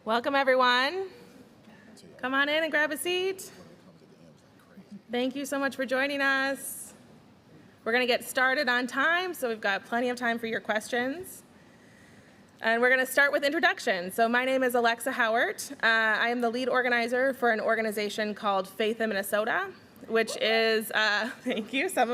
Welcome, everyone. Come on in and grab a seat. Thank you so much for joining us. We're going to get started on time, so we've got plenty of time for your questions. And we're going to start with introductions. So my name is Alexa Howard. I am the lead organizer for an organization called Faith in Minnesota, which is, thank you, some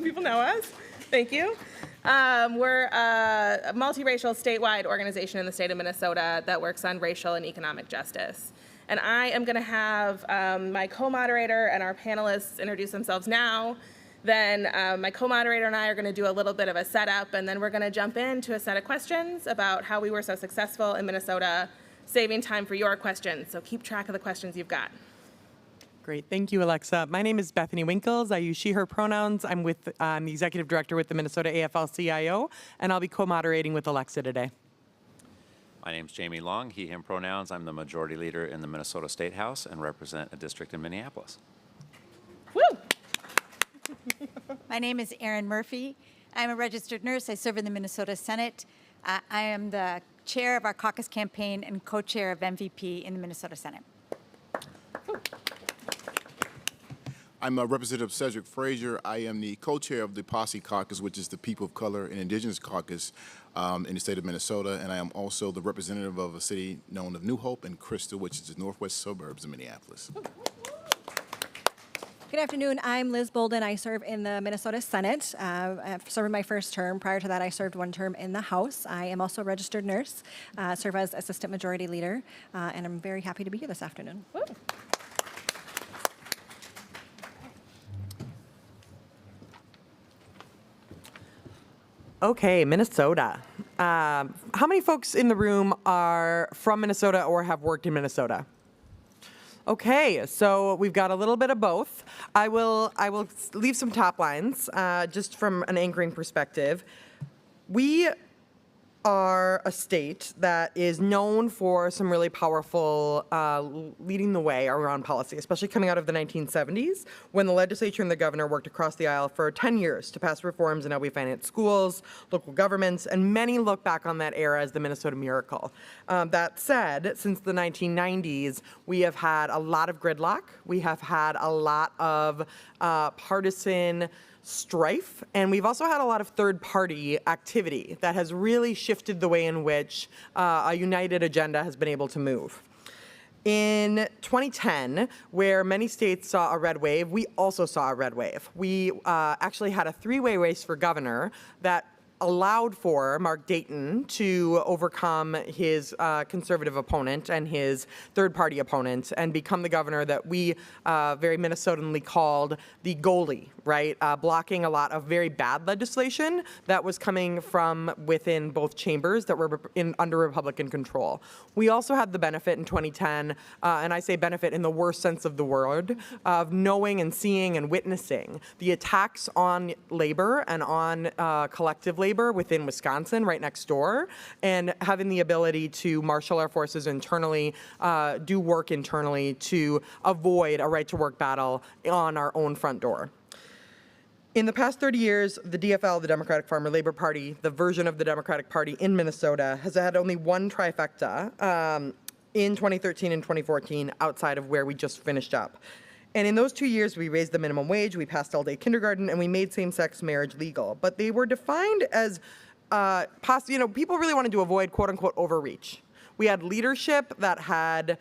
people know us. Thank you. We're a multiracial statewide organization in the state of Minnesota that works on racial and economic justice. And I am going to have my co-moderator and our panelists introduce themselves now. Then my co-moderator and I are going to do a little bit of a setup, and then we're going to jump into a set of questions about how we were so successful in Minnesota, saving time for your questions. So keep track of the questions you've got. Great. Thank you, Alexa. My name is Bethany Winkles. I use she, her pronouns. I'm the executive director with the Minnesota AFL-CIO, and I'll be co-moderating with Alexa today. My name's Jamie Long, he, him pronouns. I'm the majority leader in the Minnesota State House and represent a district in Minneapolis. Woo! My name is Erin Murphy. I'm a registered nurse. I serve in the Minnesota Senate. I am the chair of our caucus campaign and co-chair of MVP in the Minnesota Senate. I'm Representative Cedric Frazier. I am the co-chair of the Posse Caucus, which is the People of Color and Indigenous Caucus in the state of Minnesota, and I am also the representative of a city known as New Hope and Crystal, which is the northwest suburbs of Minneapolis. Good afternoon. I'm Liz Bolden. I serve in the Minnesota Senate. I've served my first term. Prior to that, I served one term in the House. I am also a registered nurse, serve as assistant majority leader, and I'm very happy to be here this afternoon. Woo. Okay, Minnesota. How many folks in the room are from Minnesota or have worked in Minnesota? Okay, so we've got a little bit of both. I will leave some top lines just from an anchoring perspective. We are a state that is known for some really powerful leading the way around policy, especially coming out of the 1970s when the legislature and the governor worked across the aisle for 10 years to pass reforms in how we finance schools, local governments, and many look back on that era as the Minnesota miracle. That said, since the 1990s, we have had a lot of gridlock. We have had a lot of partisan strife, and we've also had a lot of third-party activity that has really shifted the way in which a united agenda has been able to move. In 2010, where many states saw a red wave, we also saw a red wave. We actually had a three-way race for governor that allowed for Mark Dayton to overcome his conservative opponent and his third-party opponent and become the governor that we very Minnesotanly called the goalie, right? Blocking a lot of very bad legislation that was coming from within both chambers that were under Republican control. We also had the benefit in 2010, and I say benefit in the worst sense of the word, of knowing and seeing and witnessing the attacks on labor and on collective labor within Wisconsin, right next door, and having the ability to marshal our forces internally, do work internally to avoid a right-to-work battle on our own front door. In the past 30 years, the DFL, the Democratic Farmer Labor Party, the version of the Democratic Party in Minnesota, has had only one trifecta in 2013 and 2014 outside of where we just finished up. And in those 2 years, we raised the minimum wage, we passed all-day kindergarten, and we made same-sex marriage legal. But they were defined as, people really wanted to avoid quote-unquote overreach. We had leadership that had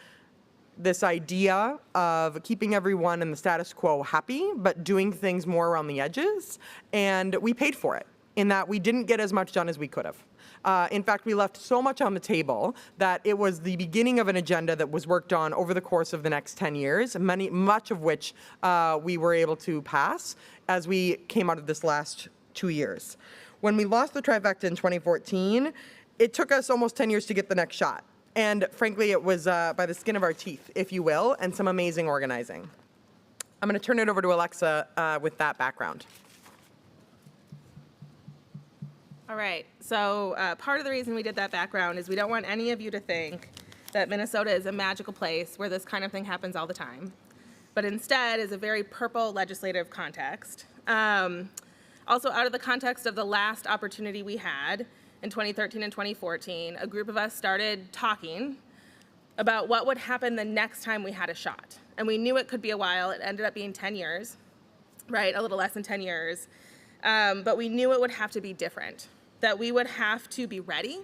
this idea of keeping everyone in the status quo happy, but doing things more around the edges, and we paid for it in that we didn't get as much done as we could have. In fact, we left so much on the table that it was the beginning of an agenda that was worked on over the course of the next 10 years, much of which we were able to pass as we came out of this last 2 years. When we lost the trifecta in 2014, it took us almost 10 years to get the next shot. And frankly, it was by the skin of our teeth, if you will, and some amazing organizing. I'm going to turn it over to Alexa with that background. All right, so part of the reason we did that background is we don't want any of you to think that Minnesota is a magical place where this kind of thing happens all the time, but instead is a very purple legislative context. Also, out of the context of the last opportunity we had in 2013 and 2014, a group of us started talking about what would happen the next time we had a shot. And we knew it could be a while. It ended up being 10 years, right? A little less than 10 years. But we knew it would have to be different, that we would have to be ready,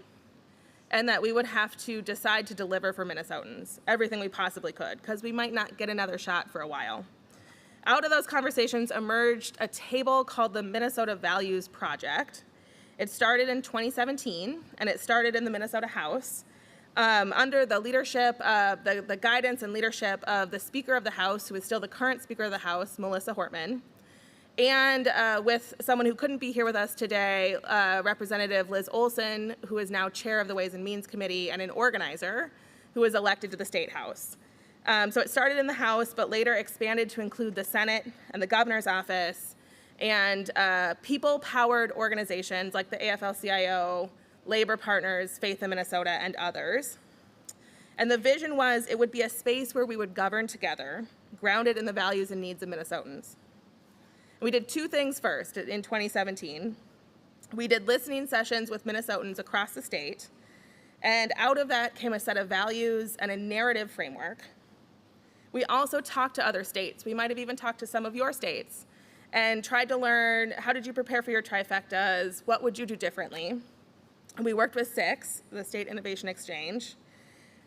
and that we would have to decide to deliver for Minnesotans everything we possibly could, because we might not get another shot for a while. Out of those conversations emerged a table called the Minnesota Values Project. It started in 2017, and it started in the Minnesota House under the leadership, the guidance and leadership of the Speaker of the House, who is still the current Speaker of the House, Melissa Hortman, and with someone who couldn't be here with us today, Representative Liz Olson, who is now chair of the Ways and Means Committee and an organizer who was elected to the State House. So it started in the House, but later expanded to include the Senate and the governor's office and people-powered organizations like the AFL-CIO, Labor Partners, Faith in Minnesota, and others. And the vision was it would be a space where we would govern together, grounded in the values and needs of Minnesotans. We did two things first in 2017. We did listening sessions with Minnesotans across the state, and out of that came a set of values and a narrative framework. We also talked to other states. We might have even talked to some of your states and tried to learn, how did you prepare for your trifectas? What would you do differently? And we worked with SIX, the State Innovation Exchange.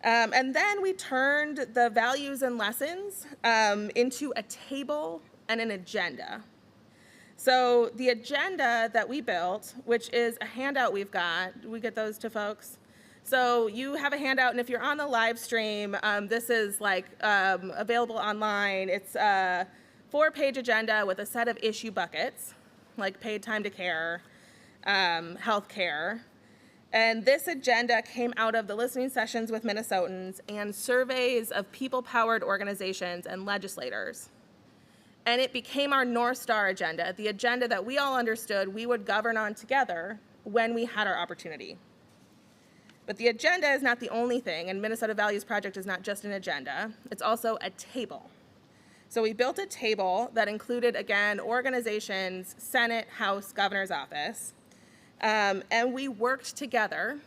And then we turned the values and lessons into a table and an agenda. So the agenda that we built, which is a handout we've got, do we get those to folks? So you have a handout, and if you're on the live stream, this is available online. It's a 4-page agenda with a set of issue buckets, like paid time to care, health care. And this agenda came out of the listening sessions with Minnesotans and surveys of people-powered organizations and legislators. And it became our North Star agenda, the agenda that we all understood we would govern on together when we had our opportunity. But the agenda is not the only thing, and Minnesota Values Project is not just an agenda, it's also a table. So we built a table that included, again, organizations, Senate, House, Governor's Office, and we worked together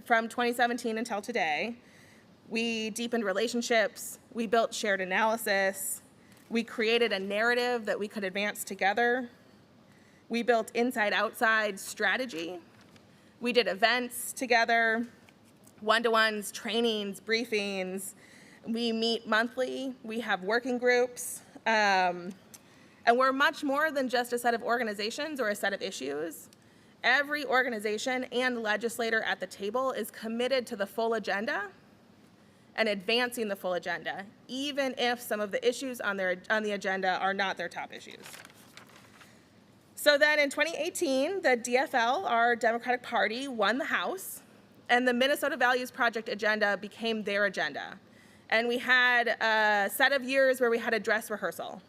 from 2017 until today. We deepened relationships, we built shared analysis, we created a narrative that we could advance together. We built inside-outside strategy. We did events together, one-to-ones, trainings, briefings. We meet monthly. We have working groups. And we're much more than just a set of organizations or a set of issues. Every organization and legislator at the table is committed to the full agenda and advancing the full agenda, even if some of the issues on the agenda are not their top issues. So then in 2018, the DFL, our Democratic Party, won the House, and the Minnesota Values Project agenda became their agenda. And we had a set of years where we had a dress rehearsal.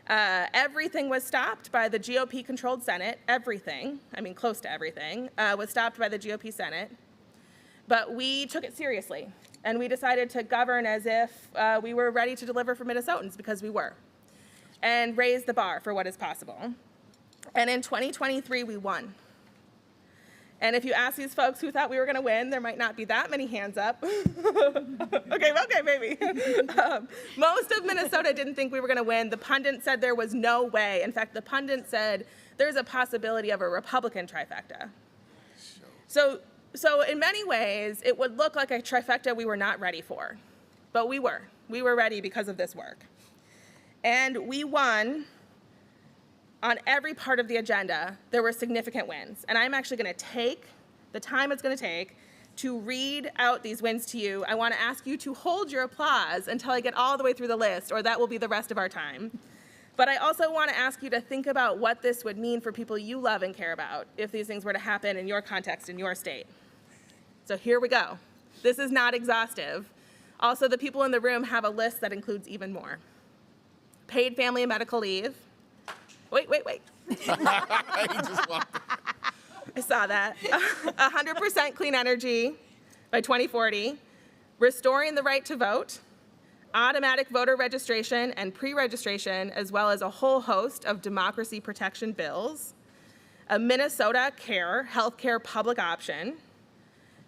Everything was stopped by the GOP-controlled Senate. Everything, I mean close to everything, was stopped by the GOP Senate. But we took it seriously. And we decided to govern as if we were ready to deliver for Minnesotans, because we were, and raise the bar for what is possible. And in 2023, we won. And if you ask these folks who thought we were going to win, there might not be that many hands up. okay, maybe. Most of Minnesota didn't think we were going to win. The pundit said there was no way. In fact, the pundit said there's a possibility of a Republican trifecta. So in many ways, it would look like a trifecta we were not ready for. But we were. We were ready because of this work. And we won on every part of the agenda. There were significant wins. And I'm actually going to take the time it's going to take to read out these wins to you. I want to ask you to hold your applause until I get all the way through the list, or that will be the rest of our time. But I also want to ask you to think about what this would mean for people you love and care about if these things were to happen in your context, in your state. So here we go. This is not exhaustive. Also, the people in the room have a list that includes even more. Paid family and medical leave. Wait. He just walked. I saw that. 100% clean energy by 2040. Restoring the right to vote. Automatic voter registration and pre-registration, as well as a whole host of democracy protection bills. A Minnesota Care healthcare public option.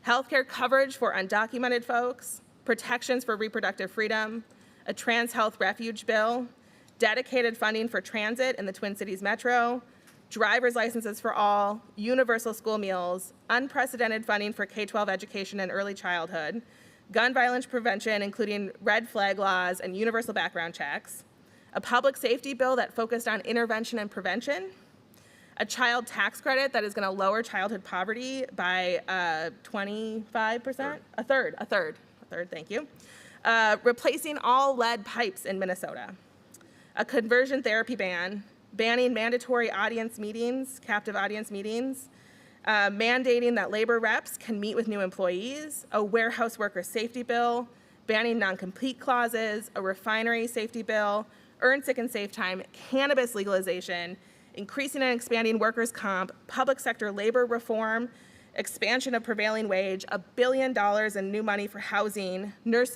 healthcare coverage for undocumented folks, protections for reproductive freedom, a trans health refuge bill, dedicated funding for transit in the Twin Cities Metro, driver's licenses for all, universal school meals, unprecedented funding for K-12 education and early childhood, gun violence prevention, including red flag laws and universal background checks, a public safety bill that focused on intervention and prevention, a child tax credit that is going to lower childhood poverty by 25%, a third, thank you, replacing all lead pipes in Minnesota, a conversion therapy ban, banning mandatory audience meetings, captive audience meetings, mandating that labor reps can meet with new employees, a warehouse worker safety bill, banning non-compete clauses, a refinery safety bill, earn sick and save time, cannabis legalization, increasing and expanding workers' comp, public sector labor reform, expansion of prevailing wage, $1 billion in new money for housing,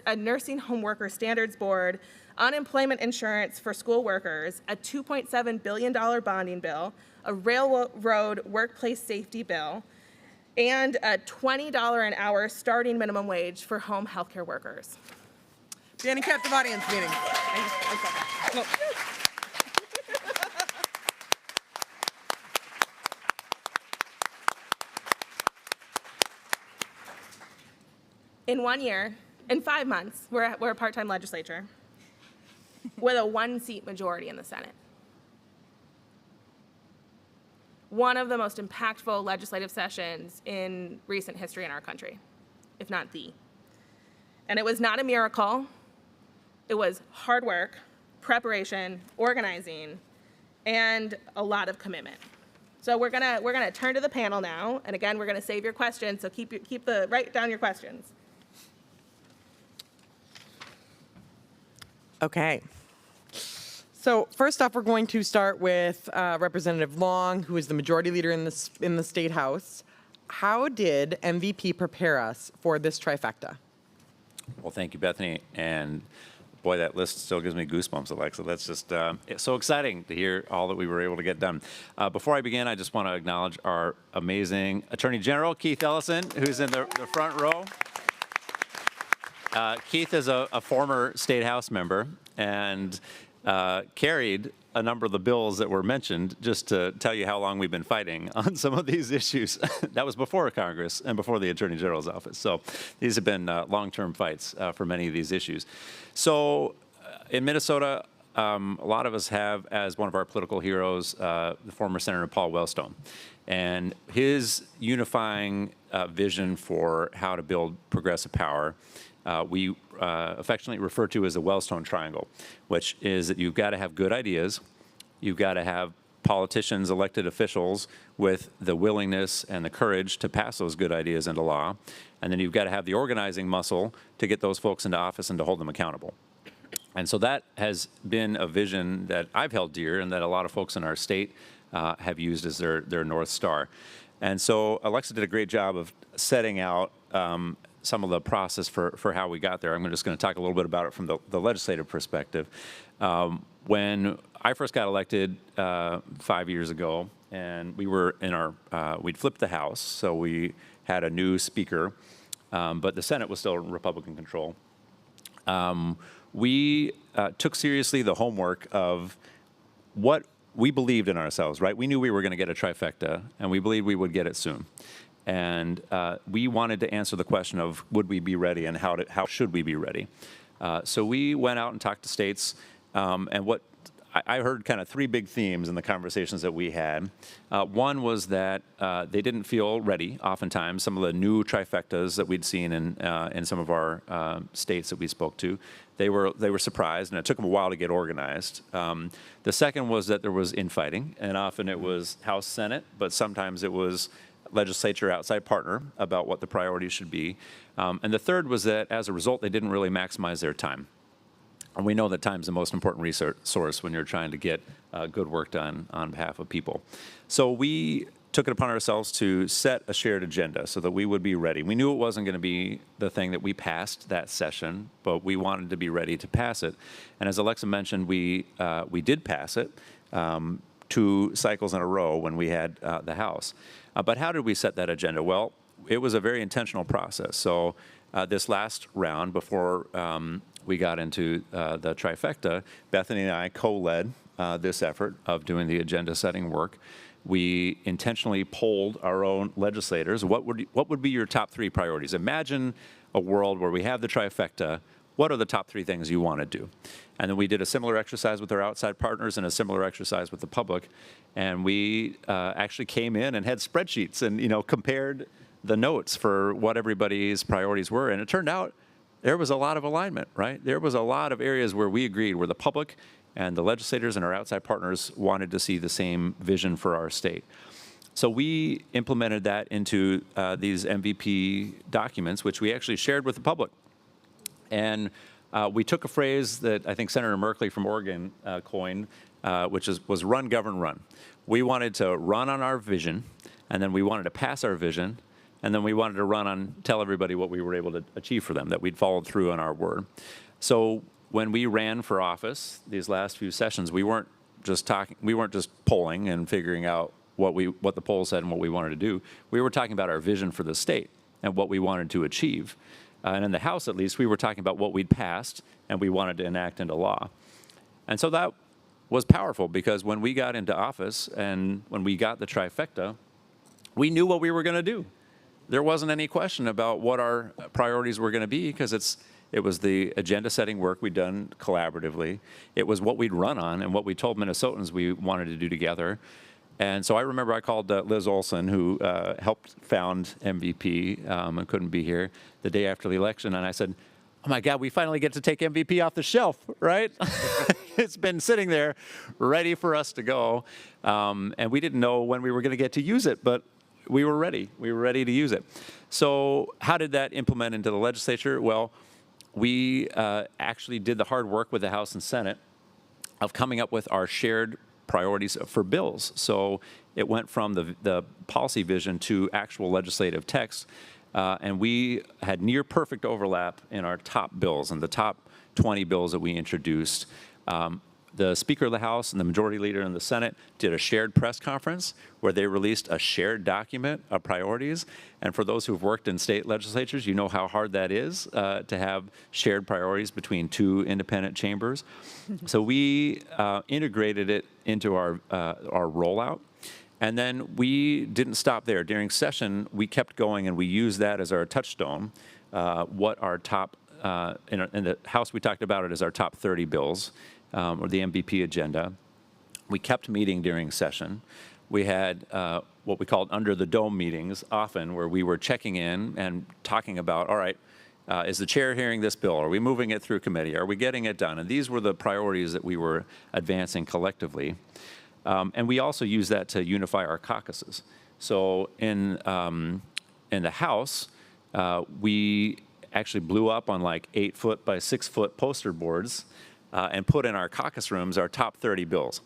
a nursing home worker standards board, unemployment insurance for school workers, a $2.7 billion bonding bill, a railroad workplace safety bill, and a $20 an hour starting minimum wage for home healthcare workers. Banning captive audience meeting. In 1 year, in 5 months, we're a part-time legislature with a 1-seat majority in the Senate. One of the most impactful legislative sessions in recent history in our country, if not the. And it was not a miracle. It was hard work, preparation, organizing, and a lot of commitment. So we're gonna turn to the panel now, and again, we're gonna save your questions. So write down your questions. Okay. So first off, we're going to start with Representative Long, who is the majority leader in the State House. How did MVP prepare us for this trifecta? Well, thank you, Bethany. And boy, that list still gives me goosebumps, Alexa. That's just it's so exciting to hear all that we were able to get done. Before I begin, I just want to acknowledge our amazing Attorney General, Keith Ellison, who's in the front row. Keith is a former State House member and carried a number of the bills that were mentioned, just to tell you how long we've been fighting on some of these issues. That was before Congress and before the Attorney General's office. So these have been long-term fights for many of these issues. So in Minnesota, a lot of us have as one of our political heroes the former Senator Paul Wellstone. And his unifying vision for how to build progressive power we affectionately refer to as the Wellstone Triangle, which is that you've got to have good ideas, you've got to have politicians, elected officials with the willingness and the courage to pass those good ideas into law, and then you've got to have the organizing muscle to get those folks into office and to hold them accountable. And so that has been a vision that I've held dear and that a lot of folks in our state have used as their North Star. And so Alexa did a great job of setting out some of the process for how we got there. I'm just going to talk a little bit about it from the legislative perspective. When I first got elected 5 years ago, and we were we'd flipped the House, so we had a new speaker, but the Senate was still Republican control. We took seriously the homework of what we believed in ourselves, right? We knew we were going to get a trifecta, and we believed we would get it soon. And we wanted to answer the question of would we be ready and how should we be ready? So we went out and talked to states, and what I heard kind of three big themes in the conversations that we had. One was that they didn't feel ready. Oftentimes, some of the new trifectas that we'd seen in some of our states that we spoke to, they were surprised, and it took them a while to get organized. The second was that there was infighting, and often it was House, Senate, but sometimes it was legislature outside partner about what the priorities should be. And the third was that as a result, they didn't really maximize their time. And we know that time is the most important resource when you're trying to get good work done on behalf of people. So we took it upon ourselves to set a shared agenda so that we would be ready. We knew it wasn't going to be the thing that we passed that session, but we wanted to be ready to pass it. And as Alexa mentioned, we did pass it 2 cycles in a row when we had the House. But how did we set that agenda? Well, it was a very intentional process. So this last round, before we got into the trifecta, Bethany and I co-led this effort of doing the agenda setting work. We intentionally polled our own legislators. What would be your top 3 priorities? Imagine a world where we have the trifecta. What are the top 3 things you want to do? And then we did a similar exercise with our outside partners and a similar exercise with the public. And we actually came in and had spreadsheets and, compared the notes for what everybody's priorities were. And it turned out there was a lot of alignment, right? There was a lot of areas where we agreed, where the public and the legislators and our outside partners wanted to see the same vision for our state. So we implemented that into these MVP documents, which we actually shared with the public. And we took a phrase that I think Senator Merkley from Oregon coined, which was run, govern, run. We wanted to run on our vision, and then we wanted to pass our vision, and then we wanted to run on, tell everybody what we were able to achieve for them, that we'd followed through on our word. So when we ran for office these last few sessions, we weren't just polling and figuring out what the poll said and what we wanted to do. We were talking about our vision for the state and what we wanted to achieve. And in the House, at least, we were talking about what we'd passed and we wanted to enact into law. And so that was powerful, because when we got into office and when we got the trifecta, we knew what we were going to do. There wasn't any question about what our priorities were going to be, because it was the agenda setting work we'd done collaboratively. It was what we'd run on and what we told Minnesotans we wanted to do together. And so I remember I called Liz Olson, who helped found MVP and couldn't be here, the day after the election. And I said, oh my God, we finally get to take MVP off the shelf, right? It's been sitting there ready for us to go. And we didn't know when we were going to get to use it, but we were ready. We were ready to use it. So how did that implement into the legislature? Well, we actually did the hard work with the House and Senate of coming up with our shared priorities for bills. So it went from the policy vision to actual legislative text. And we had near perfect overlap in our top bills, and the top 20 bills that we introduced. The Speaker of the House and the Majority Leader in the Senate did a shared press conference where they released a shared document of priorities. And for those who've worked in state legislatures, you know how hard that is to have shared priorities between 2 independent chambers. So we integrated it into our rollout. And then we didn't stop there. During session, we kept going, and we used that as our touchstone. What our top, in the House, we talked about it as our top 30 bills, or the MVP agenda. We kept meeting during session. We had what we called under the dome meetings often, where we were checking in and talking about, all right, is the chair hearing this bill? Are we moving it through committee? Are we getting it done? And these were the priorities that we were advancing collectively. And we also use that to unify our caucuses. So in the House, we actually blew up on like 8-foot by 6-foot poster boards and put in our caucus rooms our top 30 bills.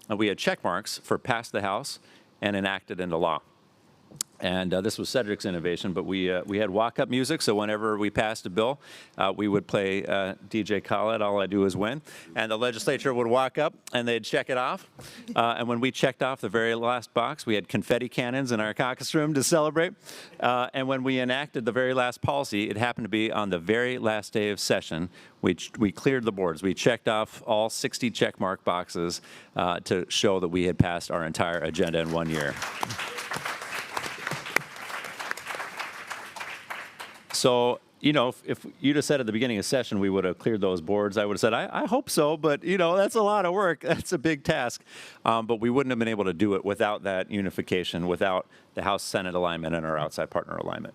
And we had check marks for passed the House and enacted into law. And this was Cedric's innovation, but we had walk-up music, so whenever we passed a bill, we would play DJ Khaled, All I Do Is Win, and the legislature would walk up and they'd check it off. And when we checked off the very last box, we had confetti cannons in our caucus room to celebrate. And when we enacted the very last policy, it happened to be on the very last day of session. We cleared the boards. We checked off all 60 check mark boxes to show that we had passed our entire agenda in 1 year. So, if you'd have said at the beginning of session we would have cleared those boards, I would have said, I hope so, but, that's a lot of work. That's a big task. But we wouldn't have been able to do it without that unification, without the House-Senate alignment and our outside partner alignment.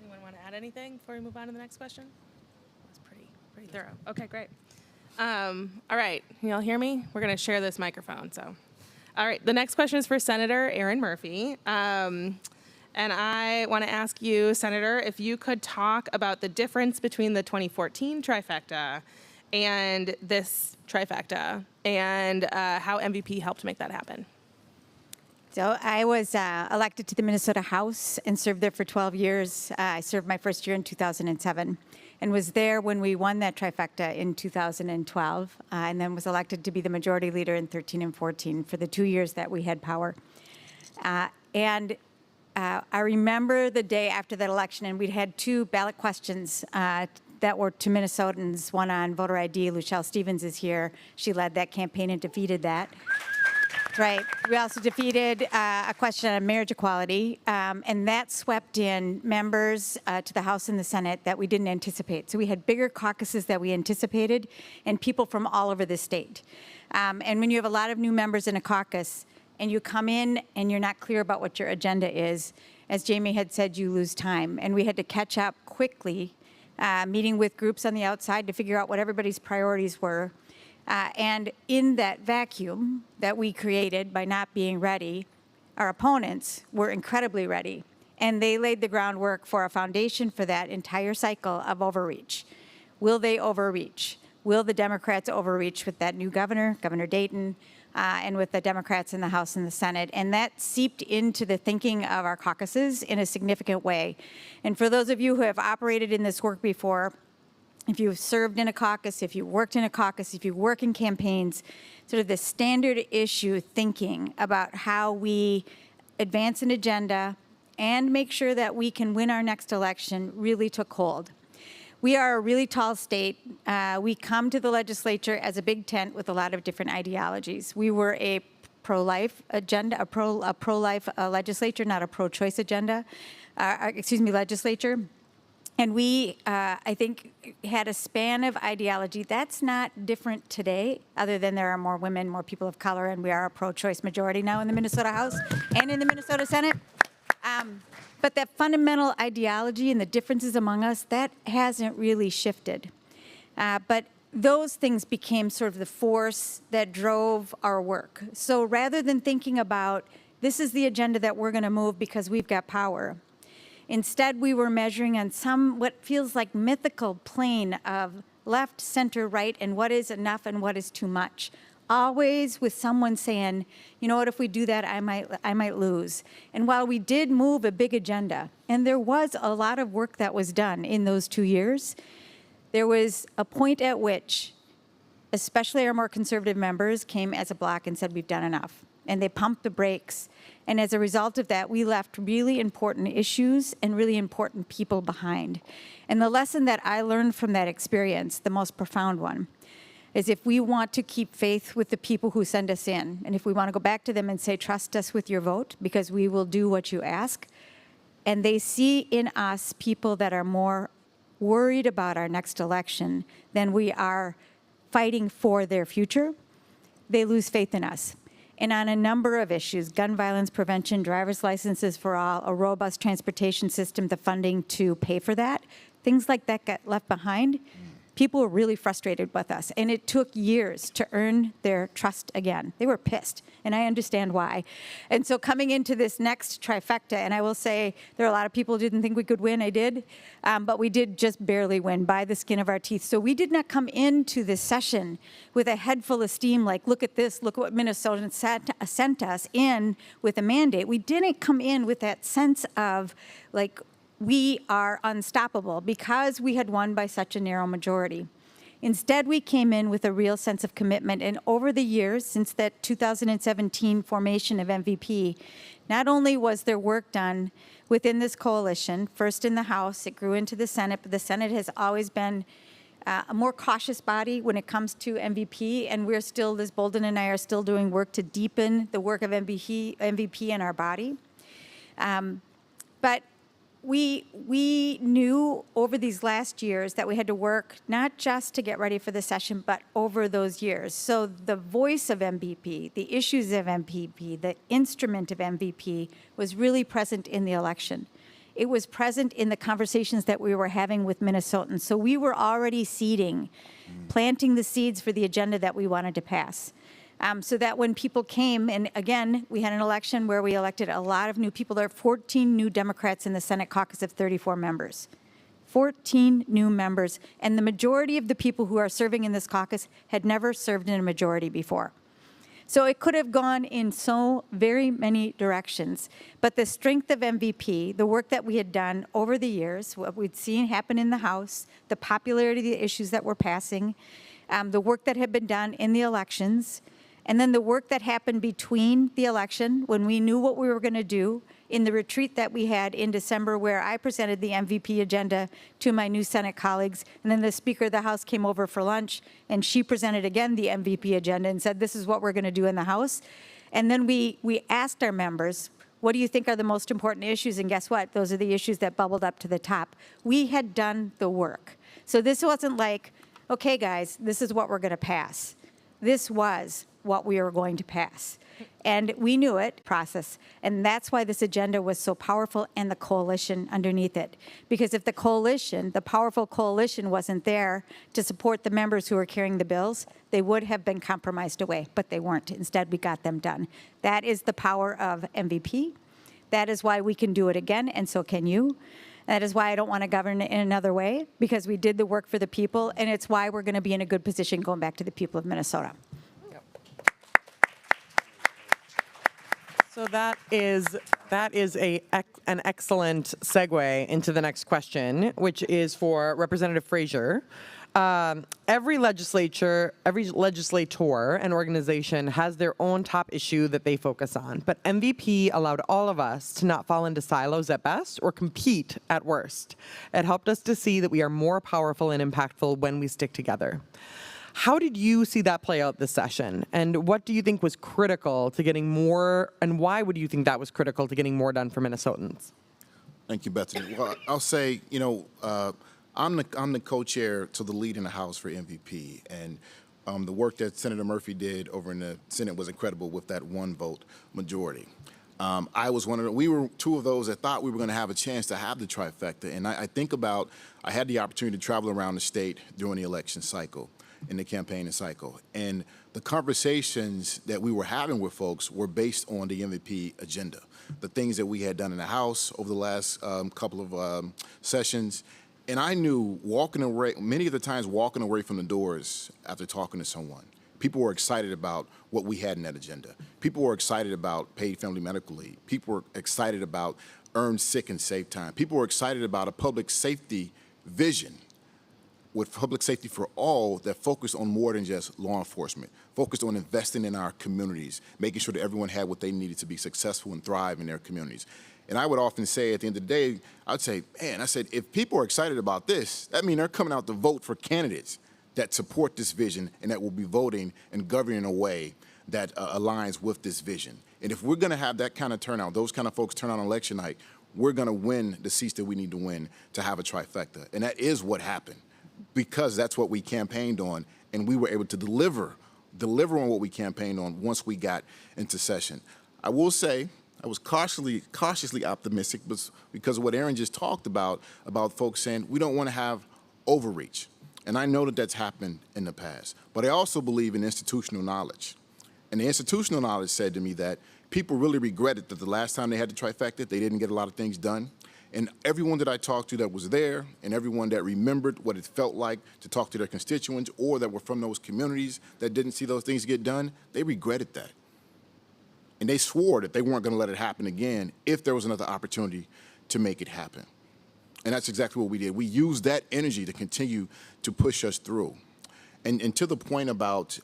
Anyone want to add anything before we move on to the next question? That was pretty thorough. Okay, great. All right, can y'all hear me? We're going to share this microphone, so. All right, the next question is for Senator Erin Murphy. And I want to ask you, Senator, if you could talk about the difference between the 2014 trifecta and this trifecta, and how MVP helped make that happen. So I was elected to the Minnesota House and served there for 12 years. I served my first year in 2007 and was there when we won that trifecta in 2012, and then was elected to be the majority leader in 13 and 14 for the 2 years that we had power. And I remember the day after that election, and we'd had 2 ballot questions that were to Minnesotans, one on voter ID. Luchelle Stevens is here. She led that campaign and defeated that. Right. We also defeated a question on marriage equality, and that swept in members to the House and the Senate that we didn't anticipate. So we had bigger caucuses that we anticipated and people from all over the state. And when you have a lot of new members in a caucus and you come in and you're not clear about what your agenda is, as Jamie had said, you lose time. And we had to catch up quickly, meeting with groups on the outside to figure out what everybody's priorities were. And in that vacuum that we created by not being ready, our opponents were incredibly ready. And they laid the groundwork for a foundation for that entire cycle of overreach. Will they overreach? Will the Democrats overreach with that new governor, Governor Dayton, and with the Democrats in the House and the Senate? And that seeped into the thinking of our caucuses in a significant way. And for those of you who have operated in this work before, if you've served in a caucus, if you worked in a caucus, if you work in campaigns, sort of the standard issue thinking about how we advance an agenda and make sure that we can win our next election really took hold. We are a really tall state. We come to the legislature as a big tent with a lot of different ideologies. We were a pro-life agenda, a pro-life legislature, not a pro-choice agenda, legislature. And we, I think, had a span of ideology. That's not different today, other than there are more women, more people of color, and we are a pro-choice majority now in the Minnesota House and in the Minnesota Senate. But that fundamental ideology and the differences among us, that hasn't really shifted. But those things became sort of the force that drove our work. So rather than thinking about, this is the agenda that we're going to move because we've got power, instead, we were measuring on what feels like mythical plane of left, center, right, and what is enough and what is too much. Always with someone saying, you know what, if we do that, I might lose. And while we did move a big agenda, and there was a lot of work that was done in those 2 years, there was a point at which, especially our more conservative members, came as a block and said, we've done enough. And they pumped the brakes. And as a result of that, we left really important issues and really important people behind. And the lesson that I learned from that experience, the most profound one, is if we want to keep faith with the people who send us in, and if we want to go back to them and say, trust us with your vote, because we will do what you ask, and they see in us people that are more worried about our next election than we are fighting for their future, they lose faith in us. And on a number of issues, gun violence prevention, driver's licenses for all, a robust transportation system, the funding to pay for that, things like that got left behind. People were really frustrated with us, and it took years to earn their trust again. They were pissed, and I understand why. And so coming into this next trifecta, and I will say there are a lot of people who didn't think we could win. I did, but we did just barely win by the skin of our teeth. So we did not come into this session with a head full of steam, like, look at this, look what Minnesotans sent us in with a mandate. We didn't come in with that sense of, like, we are unstoppable because we had won by such a narrow majority. Instead, we came in with a real sense of commitment. And over the years, since that 2017 formation of MVP, not only was there work done within this coalition, first in the House, it grew into the Senate, but the Senate has always been a more cautious body when it comes to MVP, and we're still, Liz Bolden and I are still doing work to deepen the work of MVP in our body. But we knew over these last years that we had to work not just to get ready for the session, but over those years. So the voice of MVP, the issues of MVP, the instrument of MVP was really present in the election. It was present in the conversations that we were having with Minnesotans. So we were already seeding, planting the seeds for the agenda that we wanted to pass. So that when people came, and again, we had an election where we elected a lot of new people. There are 14 new Democrats in the Senate caucus of 34 members. 14 new members. And the majority of the people who are serving in this caucus had never served in a majority before. So it could have gone in so very many directions. But the strength of MVP, the work that we had done over the years, what we'd seen happen in the House, the popularity of the issues that we're passing, the work that had been done in the elections, And then the work that happened between the election, when we knew what we were going to do, in the retreat that we had in December where I presented the MVP agenda to my new Senate colleagues, and then the Speaker of the House came over for lunch, and she presented again the MVP agenda and said, this is what we're going to do in the House. And then we asked our members, what do you think are the most important issues? And guess what? Those are the issues that bubbled up to the top. We had done the work. So this wasn't like, okay, guys, this is what we're going to pass. This was what we were going to pass. And we knew it, process. And that's why this agenda was so powerful and the coalition underneath it. Because if the coalition, the powerful coalition wasn't there to support the members who were carrying the bills, they would have been compromised away, but they weren't. Instead, we got them done. That is the power of MVP. That is why we can do it again, and so can you. That is why I don't want to govern in another way, because we did the work for the people, and it's why we're going to be in a good position going back to the people of Minnesota. So that is an excellent segue into the next question, which is for Representative Frazier. Every legislator and organization has their own top issue that they focus on, but MVP allowed all of us to not fall into silos at best or compete at worst. It helped us to see that we are more powerful and impactful when we stick together. How did you see that play out this session? And what do you think was critical to getting more, and why would you think that was critical to getting more done for Minnesotans? Thank you, Bethany. Well, I'll say, I'm the co-chair to the lead in the House for MVP, and the work that Senator Murphy did over in the Senate was incredible with that one vote majority. We were two of those that thought we were going to have a chance to have the trifecta, and I think about, I had the opportunity to travel around the state during the election cycle, in the campaign cycle, and the conversations that we were having with folks were based on the MVP agenda, the things that we had done in the House over the last couple of sessions. And I knew many of the times walking away from the doors after talking to someone, people were excited about what we had in that agenda. People were excited about paid family medical leave. People were excited about earned sick and safe time. People were excited about a public safety vision with public safety for all that focused on more than just law enforcement, focused on investing in our communities, making sure that everyone had what they needed to be successful and thrive in their communities. And I would often say at the end of the day, I'd say, man, I said, if people are excited about this, that means they're coming out to vote for candidates that support this vision and that will be voting and governing in a way that aligns with this vision. And if we're gonna have that kind of turnout, those kind of folks turn out on election night, we're gonna win the seats that we need to win to have a trifecta. And that is what happened, because that's what we campaigned on, and we were able to deliver on what we campaigned on once we got into session. I will say, I was cautiously optimistic because of what Aaron just talked about folks saying we don't want to have overreach. And I know that that's happened in the past. But I also believe in institutional knowledge. And the institutional knowledge said to me that people really regretted that the last time they had the trifecta, they didn't get a lot of things done. And everyone that I talked to that was there, and everyone that remembered what it felt like to talk to their constituents or that were from those communities that didn't see those things get done, they regretted that. And they swore that they weren't going to let it happen again if there was another opportunity to make it happen. And that's exactly what we did. We used that energy to continue to push us through. And to the point about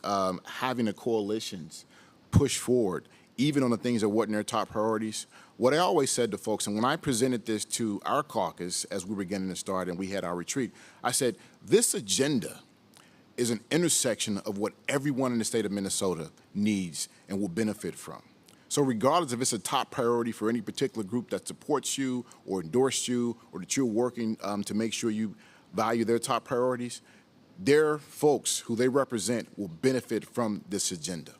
having the coalitions push forward, even on the things that weren't their top priorities, what I always said to folks, and when I presented this to our caucus as we were getting to start and we had our retreat, I said, this agenda is an intersection of what everyone in the state of Minnesota needs and will benefit from. So regardless if it's a top priority for any particular group that supports you or endorsed you or that you're working to make sure you value their top priorities, their folks who they represent will benefit from this agenda.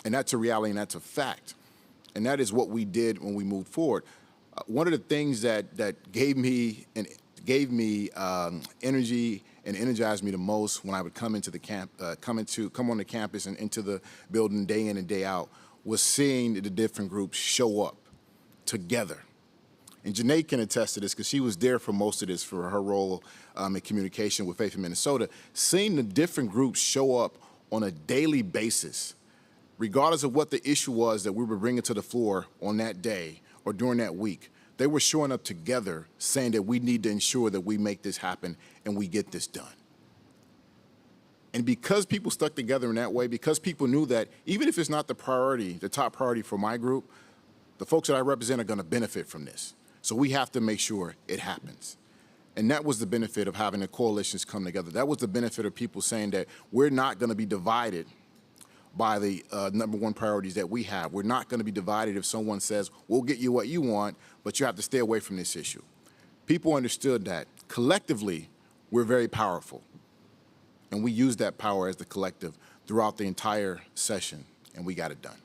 And that's a reality and that's a fact. And that is what we did when we moved forward. One of the things that gave me energy and energized me the most when I would come into the come on the campus and into the building day in and day out was seeing the different groups show up together. And Janae can attest to this because she was there for most of this for her role in communication with Faith in Minnesota. Seeing the different groups show up on a daily basis, regardless of what the issue was that we were bringing to the floor on that day or during that week, they were showing up together saying that we need to ensure that we make this happen and we get this done. And because people stuck together in that way, because people knew that even if it's not the priority, the top priority for my group, the folks that I represent are going to benefit from this. So we have to make sure it happens. And that was the benefit of having the coalitions come together. That was the benefit of people saying that we're not going to be divided by the number one priorities that we have. We're not going to be divided if someone says, we'll get you what you want, but you have to stay away from this issue. People understood that. Collectively, we're very powerful. And we used that power as the collective throughout the entire session, and we got it done.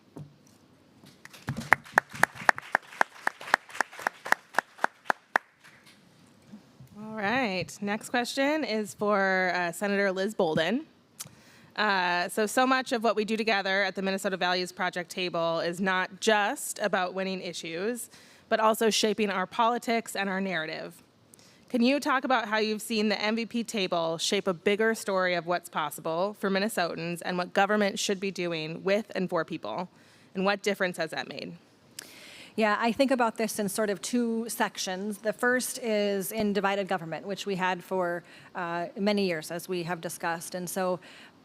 All right. Next question is for Senator Liz Bolden. So much of what we do together at the Minnesota Values Project table is not just about winning issues, but also shaping our politics and our narrative. Can you talk about how you've seen the MVP table shape a bigger story of what's possible for Minnesotans and what government should be doing with and for people? And what difference has that made? Yeah, I think about this in sort of two sections. The first is in divided government, which we had for many years, as we have discussed. And so,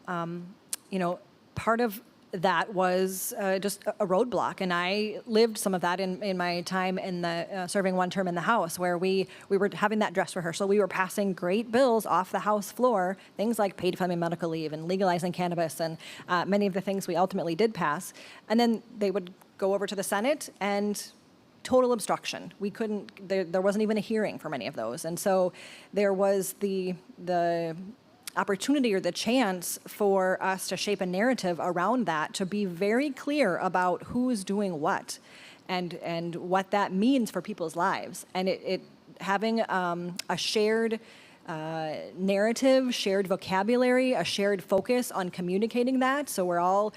part of that was just a roadblock. And I lived some of that in my time in the serving one term in the House, where we were having that dress rehearsal. We were passing great bills off the House floor, things like paid family medical leave and legalizing cannabis and many of the things we ultimately did pass. And then they would go over to the Senate and total obstruction. We couldn't, there wasn't even a hearing for many of those. And so there was the opportunity or the chance for us to shape a narrative around that, to be very clear about who's doing what and what that means for people's lives. And it having a shared narrative, shared vocabulary, a shared focus on communicating that. So we're all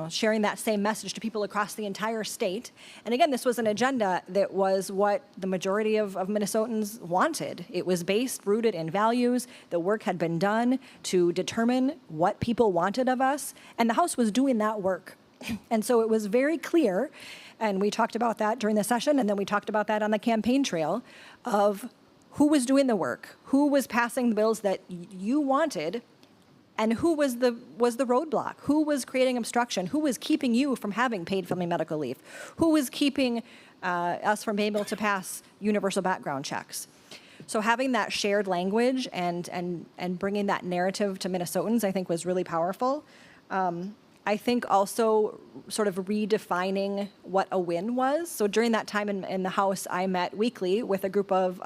sharing that same message to people across the entire state. And again, this was an agenda that was what the majority of Minnesotans wanted. It was based, rooted in values. The work had been done to determine what people wanted of us. And the House was doing that work. And so it was very clear, and we talked about that during the session, and then we talked about that on the campaign trail, of who was doing the work, who was passing the bills that you wanted, and who was the roadblock, who was creating obstruction, who was keeping you from having paid family medical leave, who was keeping us from being able to pass universal background checks. So having that shared language and bringing that narrative to Minnesotans, I think, was really powerful. I think also sort of redefining what a win was. So during that time in the House, I met weekly with a group of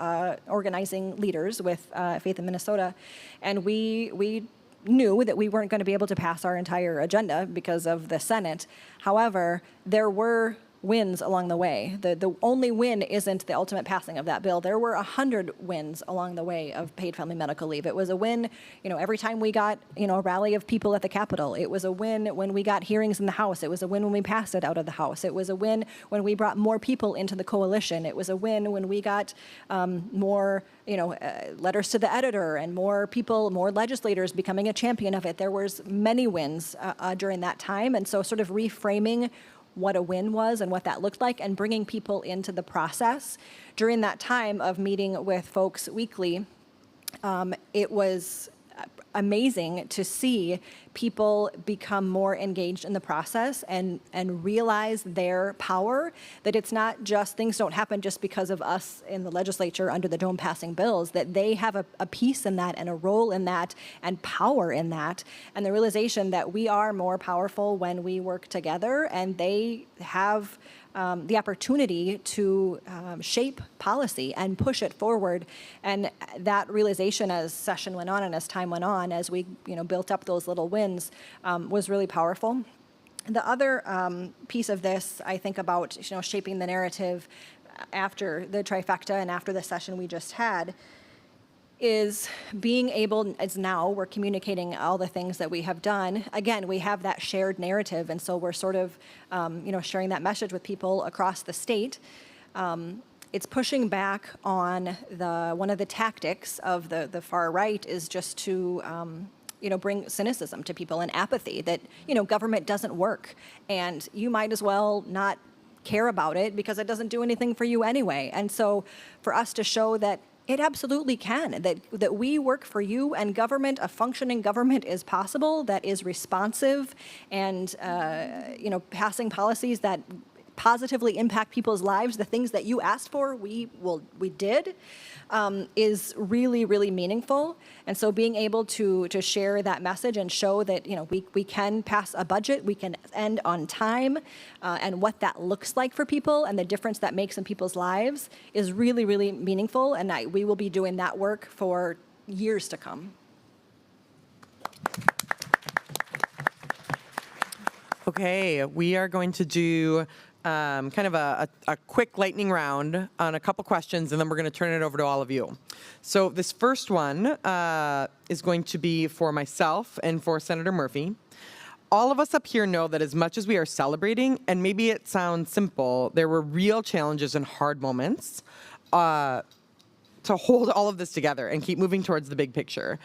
organizing leaders with Faith in Minnesota, and we knew that we weren't going to be able to pass our entire agenda because of the Senate. However, there were wins along the way. The only win isn't the ultimate passing of that bill. There were 100 wins along the way of paid family medical leave. It was a win, every time we got, a rally of people at the Capitol. It was a win when we got hearings in the House. It was a win when we passed it out of the House. It was a win when we brought more people into the coalition. It was a win when we got more, letters to the editor and more people, more legislators becoming a champion of it. There was many wins during that time. And so sort of reframing what a win was and what that looked like, and bringing people into the process. During that time of meeting with folks weekly, it was amazing to see people become more engaged in the process and realize their power, that it's not just, things don't happen just because of us in the legislature under the dome passing bills, that they have a piece in that and a role in that and power in that, and the realization that we are more powerful when we work together, and they have the opportunity to shape policy and push it forward. And that realization, as session went on and as time went on, as we built up those little wins, was really powerful. The other piece of this, I think about shaping the narrative after the trifecta and after the session we just had, is being able, as now we're communicating all the things that we have done. Again, we have that shared narrative, and so we're sort of, sharing that message with people across the state. It's pushing back on one of the tactics of the far right is just to, bring cynicism to people and apathy that, government doesn't work, and you might as well not care about it because it doesn't do anything for you anyway. And so for us to show that It absolutely can. That we work for you, and government, a functioning government, is possible. That is responsive, and passing policies that positively impact people's lives. The things that you asked for, we did, is really, really meaningful. And so, being able to share that message and show that we can pass a budget, we can end on time, and what that looks like for people and the difference that makes in people's lives is really, really meaningful. And we will be doing that work for years to come. Okay, we are going to do kind of a quick lightning round on a couple questions, and then we're going to turn it over to all of you. So this first one is going to be for myself and for Senator Murphy. All of us up here know that as much as we are celebrating, and maybe it sounds simple, there were real challenges and hard moments to hold all of this together and keep moving towards the big picture.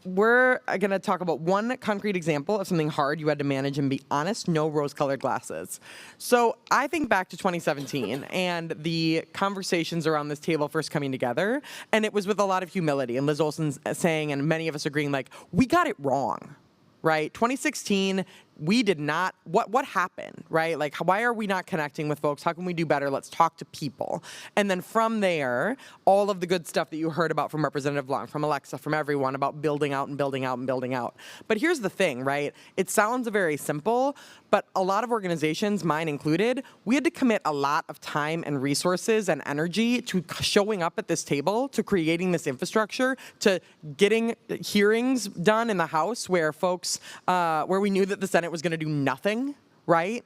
We're going to talk about one concrete example of something hard you had to manage and be honest, no rose-colored glasses. So I think back to 2017 and the conversations around this table first coming together, and it was with a lot of humility, and Liz Olson's saying, and many of us agreeing, like, we got it wrong. Right? 2016, we did not, what happened, right? Like, why are we not connecting with folks? How can we do better? Let's talk to people. And then from there, all of the good stuff that you heard about from Representative Long, from Alexa, from everyone about building out and building out and building out. But here's the thing, right? It sounds very simple, but a lot of organizations, mine included, we had to commit a lot of time and resources and energy to showing up at this table, to creating this infrastructure, to getting hearings done in the House where folks, where we knew that the Senate was going to do nothing, right?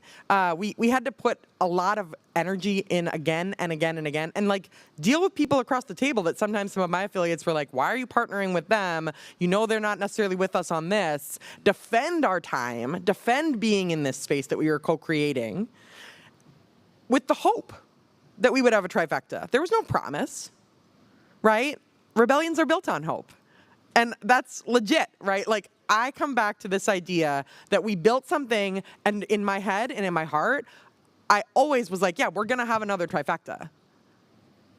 We had to put a lot of energy in again and again and again, and like deal with people across the table that sometimes some of my affiliates were like, why are you partnering with them? You know they're not necessarily with us on this. Defend our time, defend being in this space that we were co-creating with the hope that we would have a trifecta. There was no promise, right? Rebellions are built on hope. And that's legit, right? Like, I come back to this idea that we built something, and in my head and in my heart, I always was like, yeah, we're going to have another trifecta.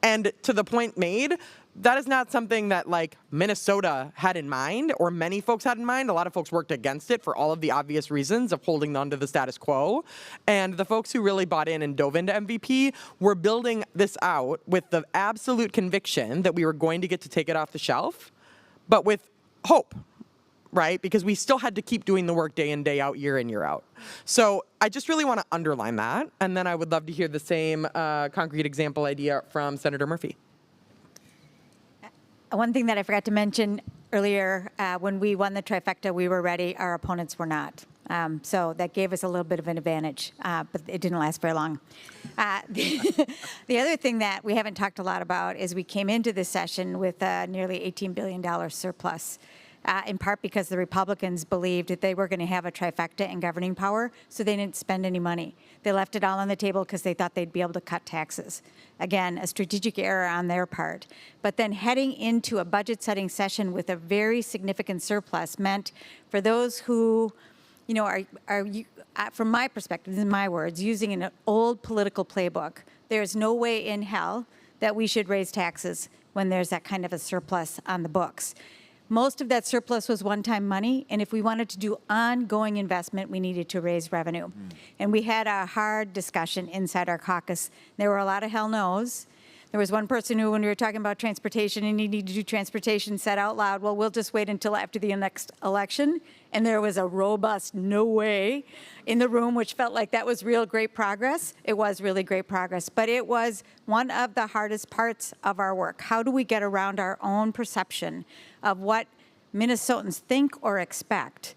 And to the point made, that is not something that, like, Minnesota had in mind, or many folks had in mind. A lot of folks worked against it for all of the obvious reasons of holding on to the status quo. And the folks who really bought in and dove into MVP were building this out with the absolute conviction that we were going to get to take it off the shelf, but with hope. Right? Because we still had to keep doing the work day in, day out, year in, year out. So I just really want to underline that. And then I would love to hear the same concrete example idea from Senator Murphy. One thing that I forgot to mention earlier, when we won the trifecta, we were ready. Our opponents were not. So that gave us a little bit of an advantage, but it didn't last very long. The other thing that we haven't talked a lot about is we came into this session with a nearly $18 billion surplus. In part because the Republicans believed that they were going to have a trifecta in governing power, so they didn't spend any money. They left it all on the table because they thought they'd be able to cut taxes. Again, a strategic error on their part. But then heading into a budget-setting session with a very significant surplus meant for those who, are from my perspective, in my words, using an old political playbook, there's no way in hell that we should raise taxes when there's that kind of a surplus on the books. Most of that surplus was one-time money, and if we wanted to do ongoing investment, we needed to raise revenue. And we had a hard discussion inside our caucus. There were a lot of hell no's. There was one person who, when we were talking about transportation and you need to do transportation, said out loud, well, we'll just wait until after the next election. And there was a robust no way in the room, which felt like that was real great progress. It was really great progress, but it was one of the hardest parts of our work. How do we get around our own perception of what Minnesotans think or expect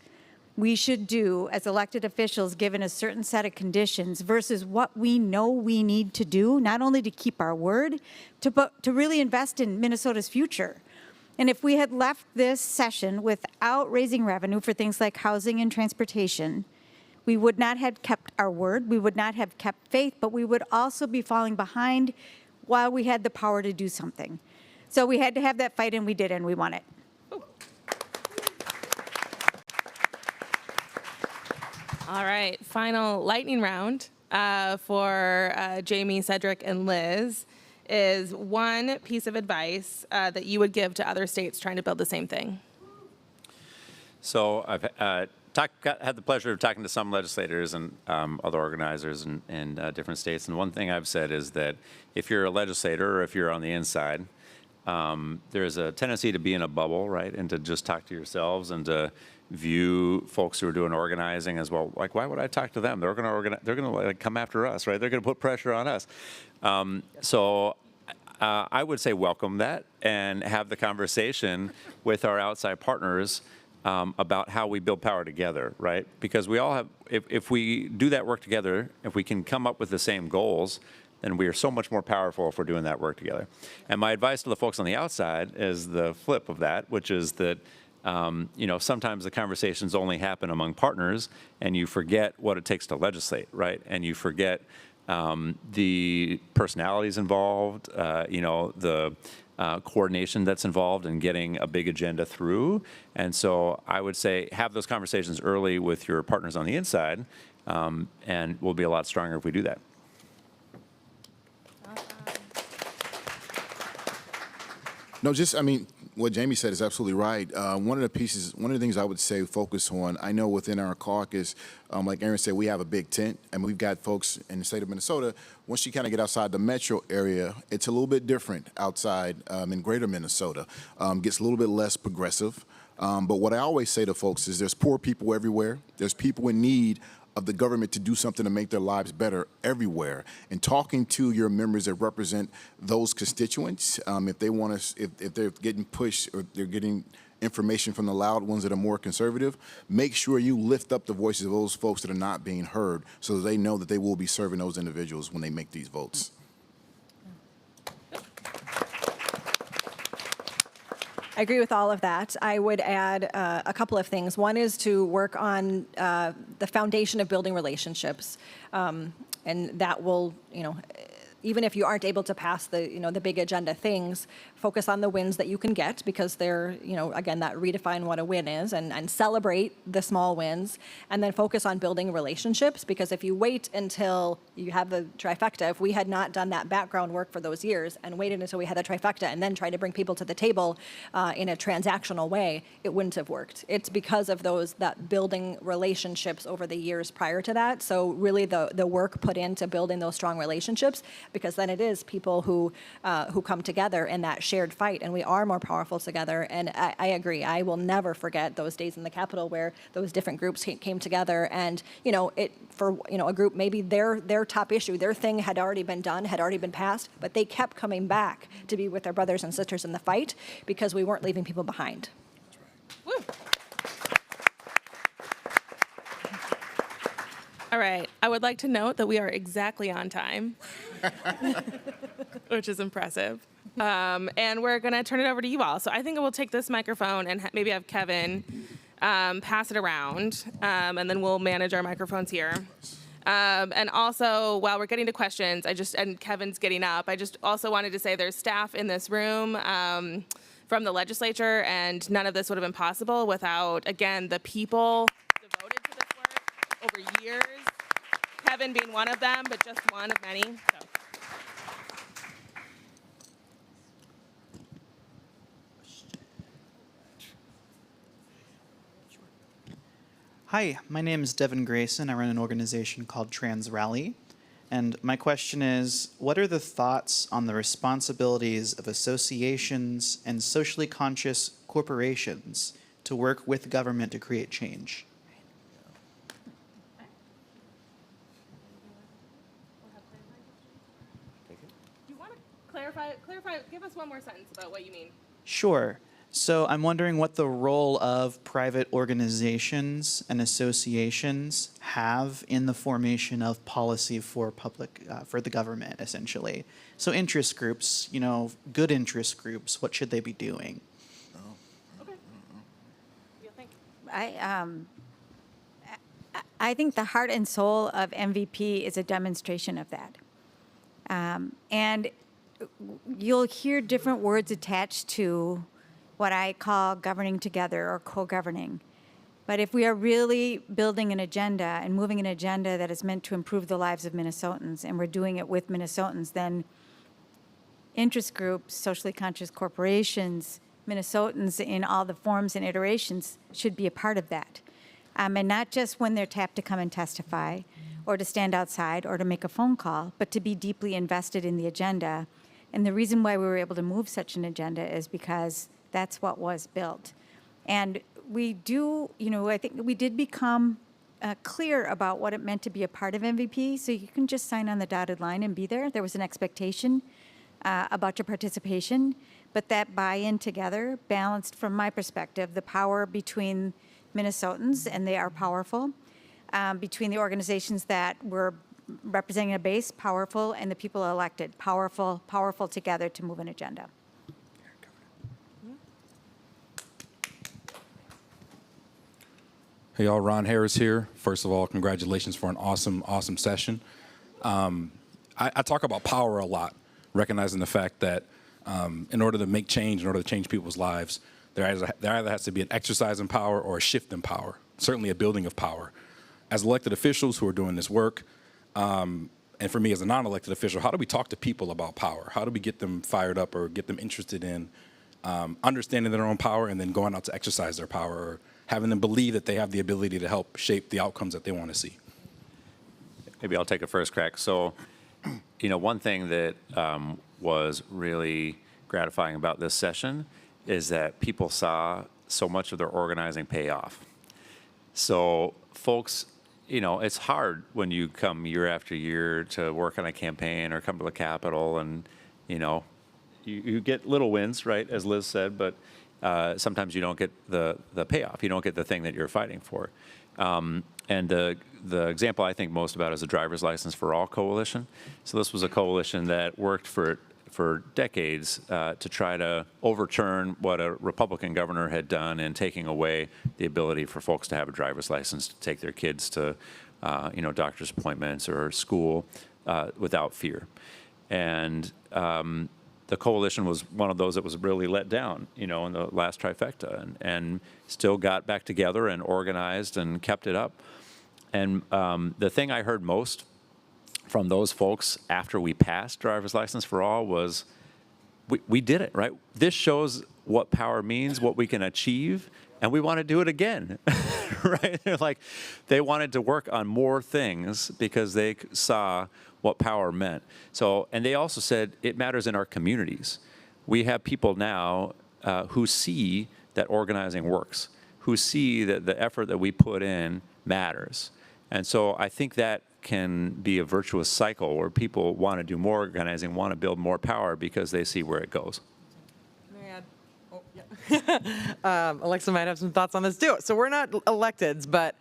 we should do as elected officials given a certain set of conditions versus what we know we need to do, not only to keep our word, but to really invest in Minnesota's future. And if we had left this session without raising revenue for things like housing and transportation, we would not have kept our word, we would not have kept faith, but we would also be falling behind while we had the power to do something. So we had to have that fight, and we did, and we won it. All right, final lightning round for Jamie, Cedric, and Liz is one piece of advice that you would give to other states trying to build the same thing? So I've had the pleasure of talking to some legislators and other organizers in different states. And one thing I've said is that if you're a legislator or if you're on the inside, there's a tendency to be in a bubble, right? And to just talk to yourselves and to view folks who are doing organizing as well. Like, why would I talk to them? They're going to organize. They're going to like come after us, right? They're going to put pressure on us. So I would say welcome that and have the conversation with our outside partners about how we build power together, right? Because we all have, if we do that work together, if we can come up with the same goals, then we are so much more powerful if we're doing that work together. And my advice to the folks on the outside is the flip of that, which is that sometimes the conversations only happen among partners, and you forget what it takes to legislate, right? And you forget the personalities involved, the coordination that's involved in getting a big agenda through. And so I would say have those conversations early with your partners on the inside, and we'll be a lot stronger if we do that. No, what Jamie said is absolutely right. One of the things I would say focus on, I know within our caucus, like Aaron said, we have a big tent, and we've got folks in the state of Minnesota. Once you kind of get outside the metro area, it's a little bit different outside in greater Minnesota. Gets a little bit less progressive. But what I always say to folks is there's poor people everywhere. There's people in need of the government to do something to make their lives better everywhere. And talking to your members that represent those constituents, if they want to, if they're getting pushed or they're getting information from the loud ones that are more conservative, make sure you lift up the voices of those folks that are not being heard so that they know that they will be serving those individuals when they make these votes. I agree with all of that. I would add a couple of things. One is to work on the foundation of building relationships, and that will, even if you aren't able to pass the big agenda things, focus on the wins that you can get because they're, again, that redefine what a win is and celebrate the small wins and then focus on building relationships because if you wait until you have the trifecta, if we had not done that background work for those years and waited until we had the trifecta and then tried to bring people to the table in a transactional way, it wouldn't have worked. It's because of that building relationships over the years prior to that. So really the work put into building those strong relationships because then it is people who come together in that shared fight, and we are more powerful together. And I agree. I will never forget those days in the Capitol where those different groups came together, and for a group maybe their top issue, their thing had already been done, had already been passed, but they kept coming back to be with their brothers and sisters in the fight because we weren't leaving people behind. Woo. All right. I would like to note that we are exactly on time, which is impressive. And we're going to turn it over to you all. So I think we'll take this microphone and maybe have Kevin pass it around, and then we'll manage our microphones here. And also, while we're getting to questions, and Kevin's getting up, I just also wanted to say there's staff in this room from the legislature, and none of this would have been possible without, again, the people devoted to this work over years. Kevin being one of them, but just one of many. So. Hi, my name is Devin Grayson. I run an organization called Trans Rally. And my question is, what are the thoughts on the responsibilities of associations and socially conscious corporations to work with government to create change? Do you want to clarify, give us one more sentence about what you mean. Sure. So I'm wondering what the role of private organizations and associations have in the formation of policy for for the government, essentially. So interest groups, good interest groups, what should they be doing? Okay. You think? I think the heart and soul of MVP is a demonstration of that. And you'll hear different words attached to what I call governing together or co-governing. But if we are really building an agenda and moving an agenda that is meant to improve the lives of Minnesotans, and we're doing it with Minnesotans, then interest groups, socially conscious corporations, Minnesotans in all the forms and iterations should be a part of that. And not just when they're tapped to come and testify or to stand outside or to make a phone call, but to be deeply invested in the agenda. And the reason why we were able to move such an agenda is because that's what was built. And we do, I think we did become clear about what it meant to be a part of MVP. So you can just sign on the dotted line and be there. There was an expectation about your participation, but that buy-in together balanced, from my perspective, the power between Minnesotans, and they are powerful, between the organizations that were representing a base, powerful, and the people elected, powerful together to move an agenda. Hey y'all, Ron Harris here. First of all, congratulations for an awesome session. I talk about power a lot, recognizing the fact that in order to make change, in order to change people's lives, there either has to be an exercise in power or a shift in power, certainly a building of power. As elected officials who are doing this work, and for me as a non-elected official, how do we talk to people about power? How do we get them fired up or get them interested in understanding their own power and then going out to exercise their power, or having them believe that they have the ability to help shape the outcomes that they want to see? Maybe I'll take a first crack. So, one thing that was really gratifying about this session is that people saw so much of their organizing pay off. So folks, it's hard when you come year after year to work on a campaign or come to the Capitol and, you get little wins, right, as Liz said, but sometimes you don't get the payoff. You don't get the thing that you're fighting for. And the example I think most about is the Driver's License for All coalition. So this was a coalition that worked for decades to try to overturn what a Republican governor had done in taking away the ability for folks to have a driver's license to take their kids to, doctor's appointments or school without fear. And the coalition was one of those that was really let down, in the last trifecta, and still got back together and organized and kept it up. And the thing I heard most from those folks after we passed Driver's License for All was, we did it, right? This shows what power means, what we can achieve, and we want to do it again, right? They wanted to work on more things because they saw what power meant. So, and they also said it matters in our communities. We have people now who see that organizing works, who see that the effort that we put in matters. And so I think that can be a virtuous cycle where people want to do more organizing, want to build more power because they see where it goes. Alexa might have some thoughts on this too. So we're not electeds, but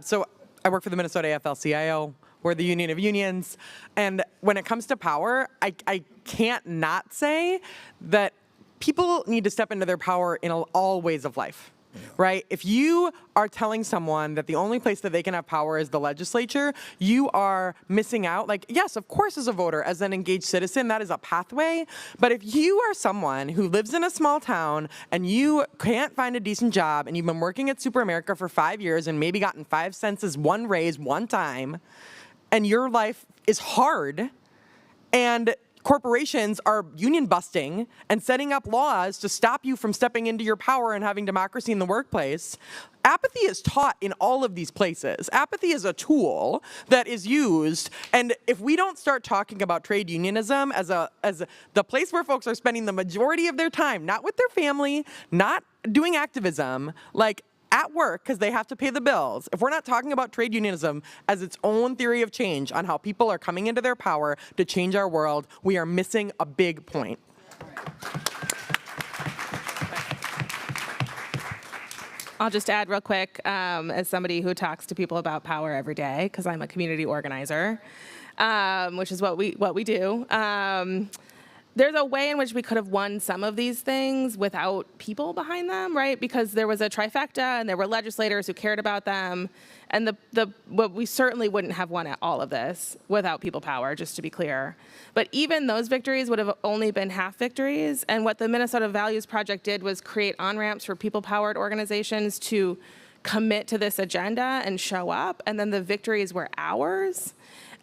so I work for the Minnesota AFL-CIO. We're the union of unions. And when it comes to power, I can't not say that people need to step into their power in all ways of life. Right? If you are telling someone that the only place that they can have power is the legislature, you are missing out. Yes, of course, as a voter, as an engaged citizen, that is a pathway. But if you are someone who lives in a small town and you can't find a decent job and you've been working at Super America for 5 years and maybe gotten 5 cents as one raise one time, and your life is hard, and corporations are union busting and setting up laws to stop you from stepping into your power and having democracy in the workplace. Apathy is taught in all of these places. Apathy is a tool that is used, and if we don't start talking about trade unionism as the place where folks are spending the majority of their time, not with their family, not doing activism, at work because they have to pay the bills. If we're not talking about trade unionism as its own theory of change on how people are coming into their power to change our world, we are missing a big point. I'll just add real quick, as somebody who talks to people about power every day, because I'm a community organizer, which is what we do. There's a way in which we could have won some of these things without people behind them, right? Because there was a trifecta and there were legislators who cared about them. And we certainly wouldn't have won at all of this without people power, just to be clear. But even those victories would have only been half victories. And what the Minnesota Values Project did was create on-ramps for people-powered organizations to commit to this agenda and show up. And then the victories were ours.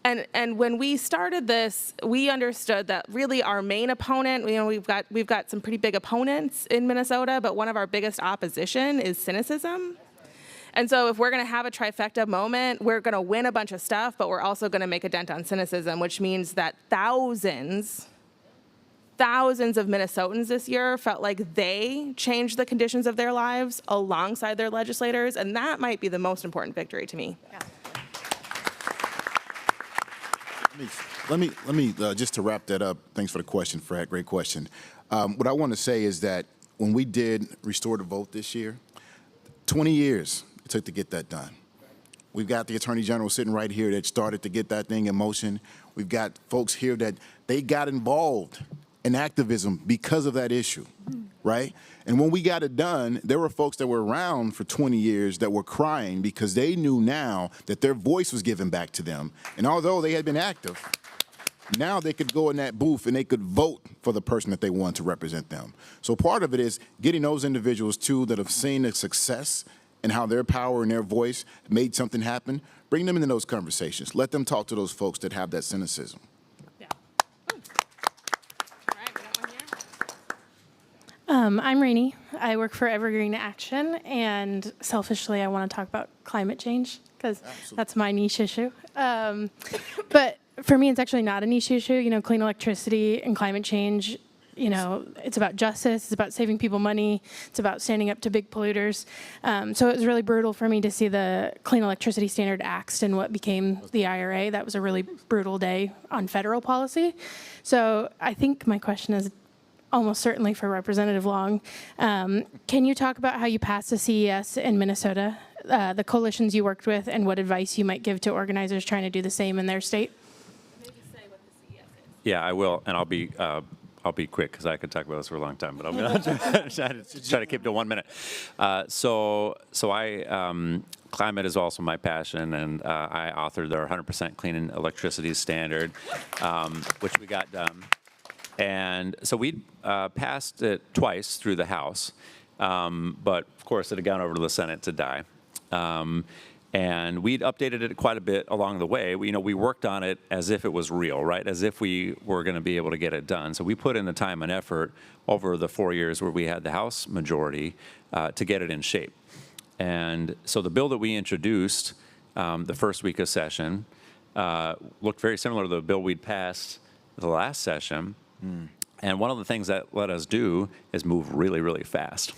And when we started this, we understood that really our main opponent, we've got some pretty big opponents in Minnesota, but one of our biggest opposition is cynicism. And so if we're going to have a trifecta moment, we're going to win a bunch of stuff, but we're also going to make a dent on cynicism, which means that thousands of Minnesotans this year felt like they changed the conditions of their lives alongside their legislators, and that might be the most important victory to me. Yeah. Let me just to wrap that up. Thanks for the question, Fred. Great question. What I want to say is that when we did restore the vote this year, 20 years it took to get that done. We've got the Attorney General sitting right here that started to get that thing in motion. We've got folks here that they got involved in activism because of that issue, right? And when we got it done, there were folks that were around for 20 years that were crying because they knew now that their voice was given back to them. And although they had been active, now they could go in that booth and they could vote for the person that they want to represent them. So part of it is getting those individuals, too, that have seen the success and how their power and their voice made something happen, bring them into those conversations. Let them talk to those folks that have that cynicism. I'm Rainey. I work for Evergreen Action, and selfishly, I want to talk about climate change because that's my niche issue. But for me, it's actually not a niche issue. You know, clean electricity and climate change, you know, it's about justice. It's about saving people money. It's about standing up to big polluters. So it was really brutal for me to see the Clean Electricity Standard axed in what became the IRA. That was a really brutal day on federal policy. So I think my question is almost certainly for Representative Long. Can you talk about how you passed the CES in Minnesota, the coalitions you worked with, and what advice you might give to organizers trying to do the same in their state? Maybe say what the CES is. Yeah, I will, and I'll be quick because I could talk about this for a long time, but I'm going to try to keep to 1 minute. So climate is also my passion, and I authored our 100% clean electricity standard, which we got done. And so we passed it twice through the House, but of course it had gone over to the Senate to die. And we'd updated it quite a bit along the way. We worked on it as if it was real, right? As if we were going to be able to get it done. So we put in the time and effort over the 4 years where we had the House majority to get it in shape. And so the bill that we introduced the first week of session looked very similar to the bill we'd passed the last session. And one of the things that let us do is move really, really fast.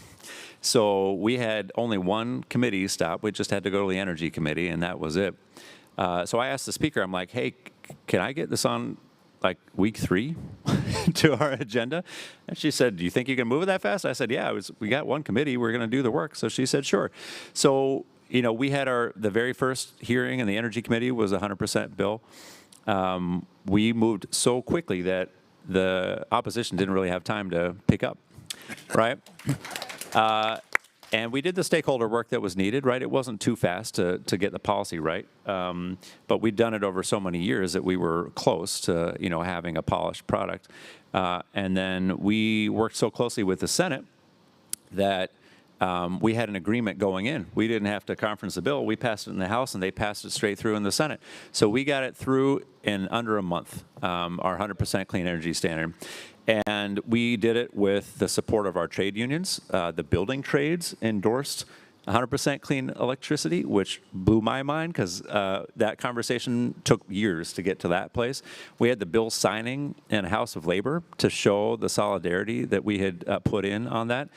So we had only one committee stop. We just had to go to the Energy Committee, and that was it. So I asked the Speaker, I'm like, hey, can I get this on like week 3 to our agenda? And she said, do you think you can move it that fast? I said, yeah, we got one committee. We're going to do the work. So she said, sure. So, we had the very first hearing in the Energy Committee was a 100% bill. We moved so quickly that the opposition didn't really have time to pick up, right? And we did the stakeholder work that was needed, right? It wasn't too fast to get the policy right, but we'd done it over so many years that we were close to, having a polished product. And then we worked so closely with the Senate that we had an agreement going in. We didn't have to conference the bill. We passed it in the House, and they passed it straight through in the Senate. So we got it through in under a month, our 100% clean energy standard. And we did it with the support of our trade unions. The building trades endorsed 100% clean electricity, which blew my mind because that conversation took years to get to that place. We had the bill signing in House of Labor to show the solidarity that we had put in on that.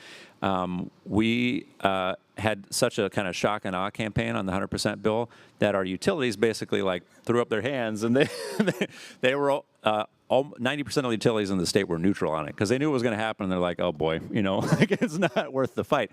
We had such a kind of shock and awe campaign on the 100% bill that our utilities basically threw up their hands, and they were 90% of the utilities in the state were neutral on it because they knew it was going to happen. And they're like, oh boy, it's not worth the fight.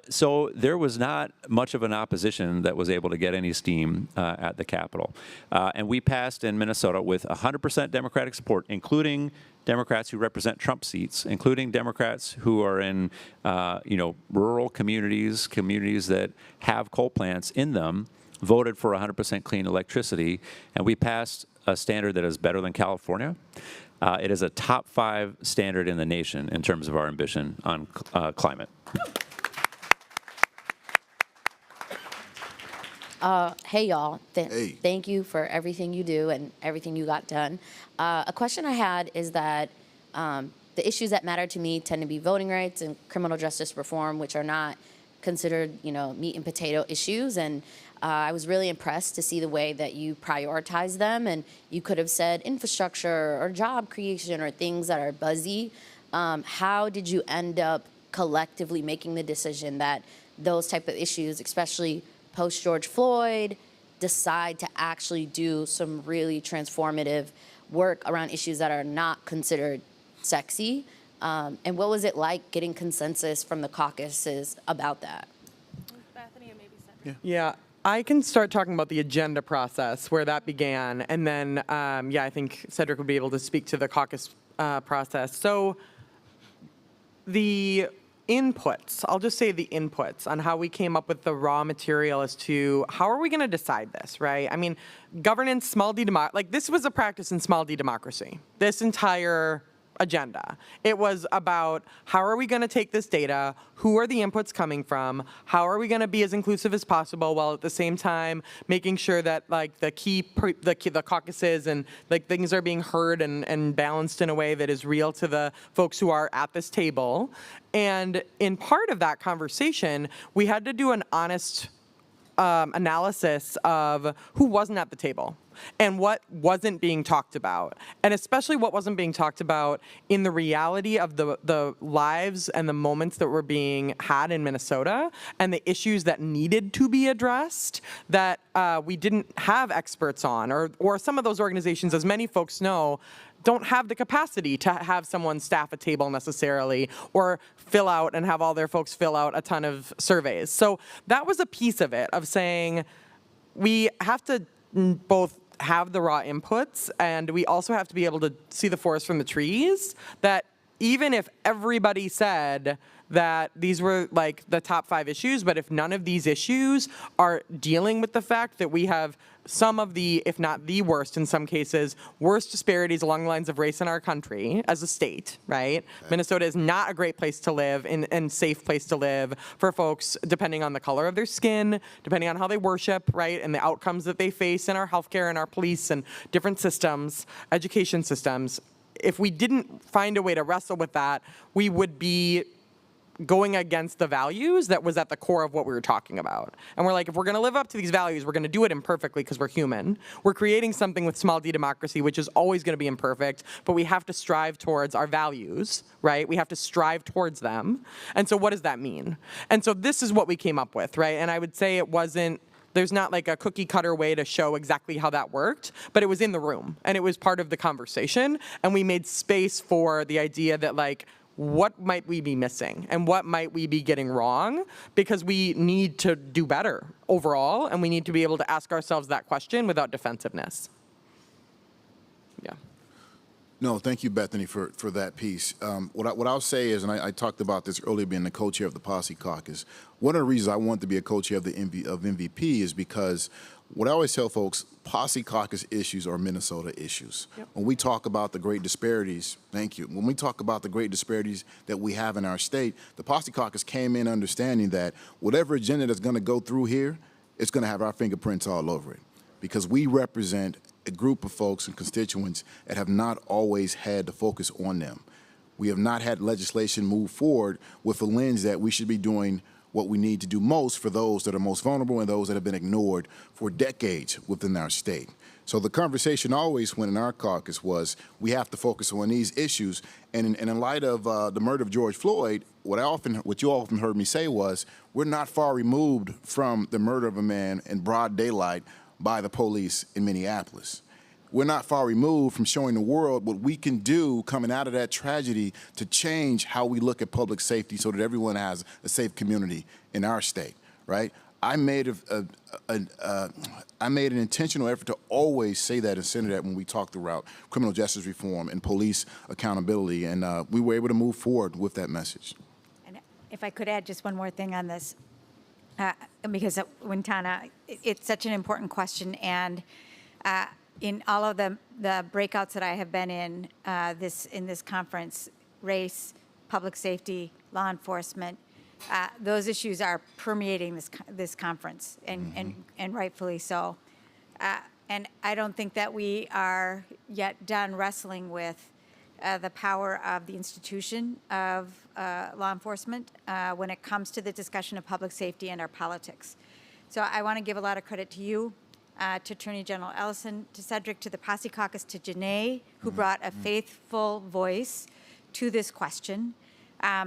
So there was not much of an opposition that was able to get any steam at the Capitol. And we passed in Minnesota with 100% Democratic support, including Democrats who represent Trump seats, including Democrats who are in, rural communities that have coal plants in them, voted for 100% clean electricity, and we passed a standard that is better than California. It is a top 5 standard in the nation in terms of our ambition on climate. Hey, y'all. Hey. Thank you for everything you do and everything you got done. A question I had is that the issues that matter to me tend to be voting rights and criminal justice reform, which are not considered, meat and potato issues. And I was really impressed to see the way that you prioritize them. And you could have said infrastructure or job creation or things that are buzzy. How did you end up collectively making the decision that those type of issues, especially post George Floyd, decide to actually do some really transformative work around issues that are not considered sexy? And what was it like getting consensus from the caucuses about that? Bethany and maybe Cedric. Yeah, I can start talking about the agenda process, where that began, and then, I think Cedric would be able to speak to the caucus process. So the inputs, I'll just say the inputs on how we came up with the raw material as to how are we going to decide this, right? I mean, governance, small d democracy, like this was a practice in small d democracy, this entire agenda. It was about how are we going to take this data, who are the inputs coming from, how are we going to be as inclusive as possible while at the same time making sure that like the caucuses and like things are being heard and balanced in a way that is real to the folks who are at this table. And in part of that conversation, we had to do an honest analysis of who wasn't at the table and what wasn't being talked about, and especially what wasn't being talked about in the reality of the lives and the moments that were being had in Minnesota and the issues that needed to be addressed that we didn't have experts on, or some of those organizations, as many folks know, don't have the capacity to have someone staff a table necessarily or fill out and have all their folks fill out a ton of surveys. So that was a piece of it, of saying we have to both have the raw inputs and we also have to be able to see the forest from the trees, that even if everybody said that these were like the top 5 issues, but if none of these issues are dealing with the fact that we have some of the, if not the worst in some cases, worst disparities along the lines of race in our country as a state, right? Minnesota is not a great place to live and safe place to live for folks depending on the color of their skin, depending on how they worship, right? And the outcomes that they face in our healthcare and our police and different systems, education systems. If we didn't find a way to wrestle with that, we would be going against the values that was at the core of what we were talking about. And we're like, if we're going to live up to these values, we're going to do it imperfectly because we're human. We're creating something with small d democracy, which is always going to be imperfect, but we have to strive towards our values, right? We have to strive towards them. And so what does that mean? And so this is what we came up with, right? And I would say it wasn't, there's not like a cookie cutter way to show exactly how that worked, but it was in the room and it was part of the conversation. And we made space for the idea that like, what might we be missing and what might we be getting wrong, because we need to do better overall and we need to be able to ask ourselves that question without defensiveness. Yeah. No, thank you, Bethany, for that piece. What I'll say is, and I talked about this earlier being the co-chair of the Posse Caucus, one of the reasons I want to be a co-chair of the MVP is because what I always tell folks, Posse Caucus issues are Minnesota issues. Yep. When we talk about the great disparities, thank you, when we talk about the great disparities that we have in our state, the Posse Caucus came in understanding that whatever agenda that's going to go through here, it's going to have our fingerprints all over it, because we represent a group of folks and constituents that have not always had the focus on them. We have not had legislation move forward with a lens that we should be doing what we need to do most for those that are most vulnerable and those that have been ignored for decades within our state. So the conversation always went in our caucus was we have to focus on these issues. And in light of the murder of George Floyd, what you often heard me say was, we're not far removed from the murder of a man in broad daylight by the police in Minneapolis. We're not far removed from showing the world what we can do coming out of that tragedy to change how we look at public safety so that everyone has a safe community in our state, right? I made an intentional effort to always say that and center that when we talked about criminal justice reform and police accountability, and we were able to move forward with that message. And if I could add just one more thing on this, because Wintana, it's such an important question, and in all of the breakouts that I have been in this conference, race, public safety, law enforcement, those issues are permeating this conference, and rightfully so. And I don't think that we are yet done wrestling with the power of the institution of law enforcement when it comes to the discussion of public safety and our politics. So I want to give a lot of credit to you, to Attorney General Ellison, to Cedric, to the Posse Caucus, to Janae, who brought a faithful voice to this question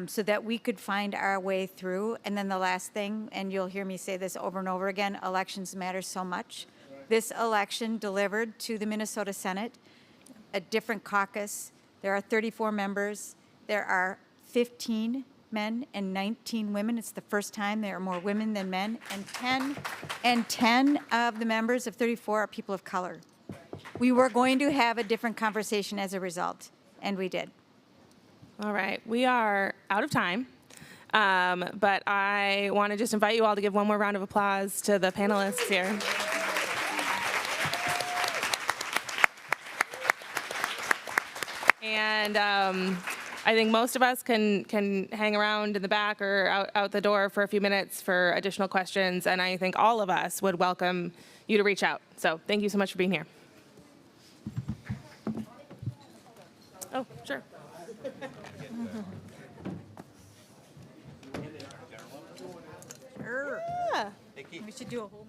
so that we could find our way through. And then the last thing, and you'll hear me say this over and over again, elections matter so much. This election delivered to the Minnesota Senate a different caucus. There are 34 members. There are 15 men and 19 women. It's the first time there are more women than men. And 10 of the members of 34 are people of color. We were going to have a different conversation as a result, and we did. All right, we are out of time, but I want to just invite you all to give one more round of applause to the panelists here. And I think most of us can hang around in the back or out the door for a few minutes for additional questions, and I think all of us would welcome you to reach out. So thank you so much for being here. Oh, sure. Sure. We should do a whole